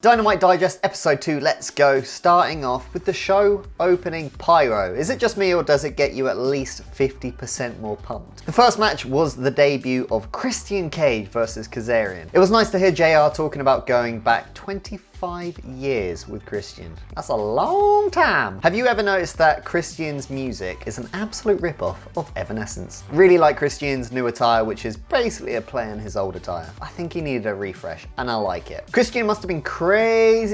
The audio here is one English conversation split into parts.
Dynamite Digest episode 2, let's go. Starting off with the show opening pyro. Is it just me or does it get you at least 50% more pumped? The first match was the debut of Christian Cage versus Cesarian. It was nice to hear JR talking about going back 25 years with Christian. That's a long time. Have you ever noticed that Christian's music is an absolute ripoff of Evanescence? Really like Christian's new attire, which is basically a play on his old attire. I think he needed a refresh and I like it. Christian must have been crazy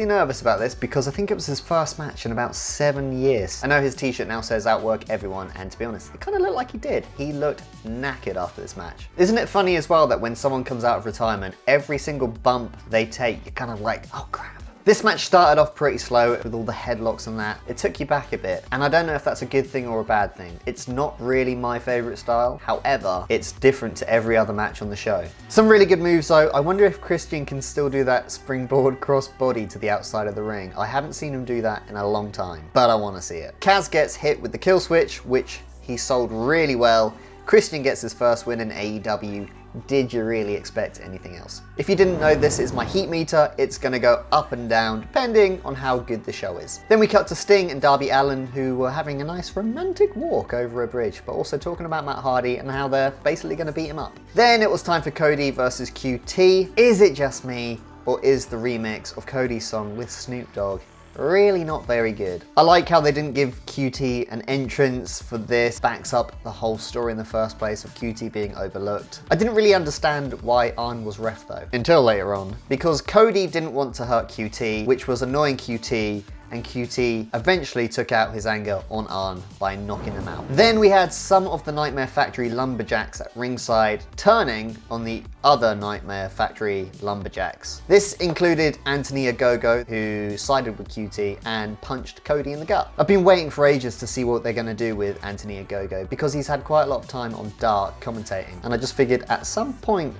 nervous about this because I think it was his first match in about 7 years. I know his t-shirt now says outwork everyone, and to be honest, it kind of looked like he did. He looked knackered after this match. Isn't it funny as well that when someone comes out of retirement, every single bump they take, you're kind of like, oh crap. This match started off pretty slow with all the headlocks and that. It took you back a bit, and I don't know if that's a good thing or a bad thing. It's not really my favorite style. However, it's different to every other match on the show. Some really good moves though. I wonder if Christian can still do that springboard cross body to the outside of the ring. I haven't seen him do that in a long time, but I want to see it. Kaz gets hit with the kill switch, which he sold really well. Christian gets his first win in AEW. Did you really expect anything else? If you didn't know, this is my heat meter. It's gonna go up and down depending on how good the show is. Then we cut to Sting and Darby Allin, who were having a nice romantic walk over a bridge, but also talking about Matt Hardy and how they're basically gonna beat him up. Then it was time for Cody versus QT. Is it just me, or is the remix of Cody's song with Snoop Dogg really not very good? I like how they didn't give QT an entrance for this. Backs up the whole story in the first place of QT being overlooked. I didn't really understand why Arn was ref though, until later on, because Cody didn't want to hurt QT, which was annoying QT, and QT eventually took out his anger on Arn by knocking him out. Then we had some of the Nightmare Factory Lumberjacks at ringside turning on the other Nightmare Factory Lumberjacks. This included Anthony Ogogo, who sided with QT and punched Cody in the gut. I've been waiting for ages to see what they're going to do with Anthony Ogogo because he's had quite a lot of time on Dark commentating, and I just figured at some point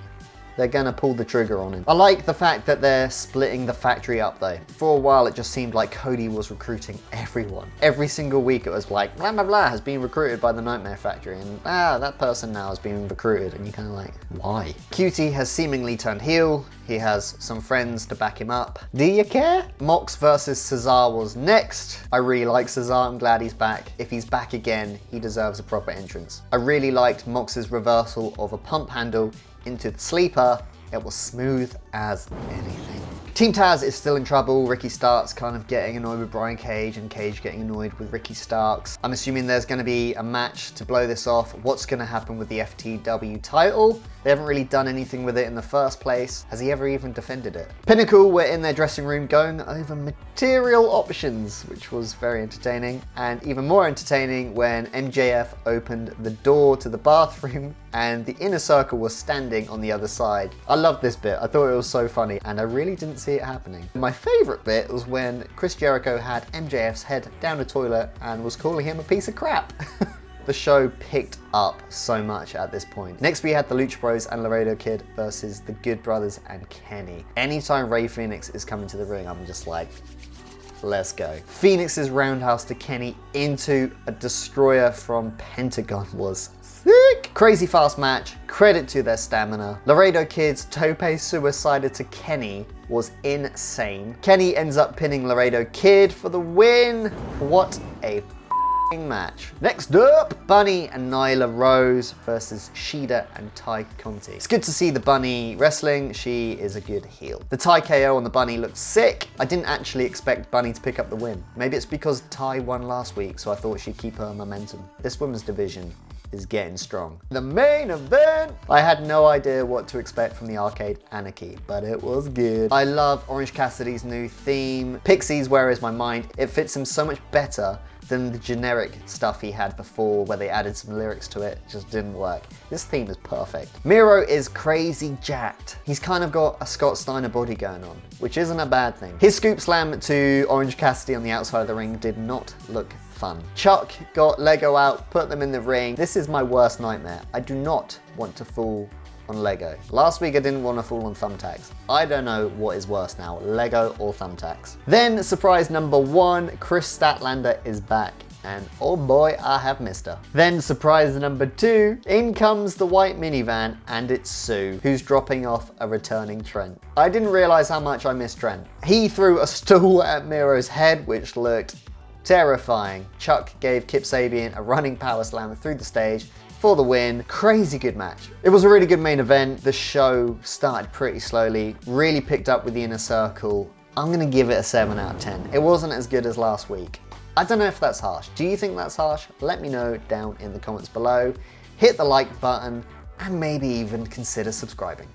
they're gonna pull the trigger on him. I like the fact that they're splitting the factory up though. For a while it just seemed like Cody was recruiting everyone. Every single week it was like, blah blah blah has been recruited by the Nightmare Factory, and that person now has been recruited, and you're kind of like, why? QT has seemingly turned heel. He has some friends to back him up. Do you care? Mox versus Cesar was next. I really like Cesar, I'm glad he's back. If he's back again, he deserves a proper entrance. I really liked Mox's reversal of a pump handle into the sleeper. It was smooth as anything. Team Taz is still in trouble. Ricky Starks kind of getting annoyed with Brian Cage, and Cage getting annoyed with Ricky Starks. I'm assuming there's going to be a match to blow this off. What's going to happen with the FTW title? They haven't really done anything with it in the first place. Has he ever even defended it? Pinnacle were in their dressing room going over material options, which was very entertaining, and even more entertaining when MJF opened the door to the bathroom and the Inner Circle was standing on the other side. I loved this bit. I thought it was so funny, and I really didn't see it happening. My favorite bit was when Chris Jericho had MJF's head down the toilet and was calling him a piece of crap. The show picked up so much at this point. Next we had the Lucha Bros and Laredo Kid versus the Good Brothers and Kenny. Anytime Rey Fenix is coming to the ring, I'm just like, let's go. Phoenix's roundhouse to Kenny into a destroyer from Pentagon was sick. Crazy fast match, credit to their stamina. Laredo Kid's tope suicided to Kenny was insane. Kenny ends up pinning Laredo Kid for the win. What a match. Next up, Bunny and Nyla Rose versus Shida and Ty Conte. It's good to see the Bunny wrestling. She is a good heel. The Ty KO on the Bunny looked sick. I didn't actually expect Bunny to pick up the win. Maybe it's because Ty won last week, so I thought she'd keep her momentum. This women's division is getting strong. The main event! I had no idea what to expect from the Arcade Anarchy, but it was good. I love Orange Cassidy's new theme. Pixie's Where Is My Mind? It fits him so much better than the generic stuff he had before where they added some lyrics to it. It just didn't work. This theme is perfect. Miro is crazy jacked. He's kind of got a Scott Steiner body going on, which isn't a bad thing. His scoop slam to Orange Cassidy on the outside of the ring did not look fun. Chuck got Lego out, put them in the ring. This is my worst nightmare. I do not want to fall on Lego. Last week I didn't want to fall on thumbtacks. I don't know what is worse now, Lego or thumbtacks. Then surprise number 1, Chris Statlander is back. and oh boy, I have missed her. Then surprise number 2, in comes the white minivan, and it's Sue, who's dropping off a returning Trent. I didn't realize how much I missed Trent. He threw a stool at Miro's head, which looked terrifying. Chuck gave Kip Sabian a running power slam through the stage for the win. Crazy good match. It was a really good main event. The show started pretty slowly, really picked up with the Inner Circle. I'm gonna give it a 7 out of 10. It wasn't as good as last week. I don't know if that's harsh. Do you think that's harsh? Let me know down in the comments below. Hit the like button and maybe even consider subscribing.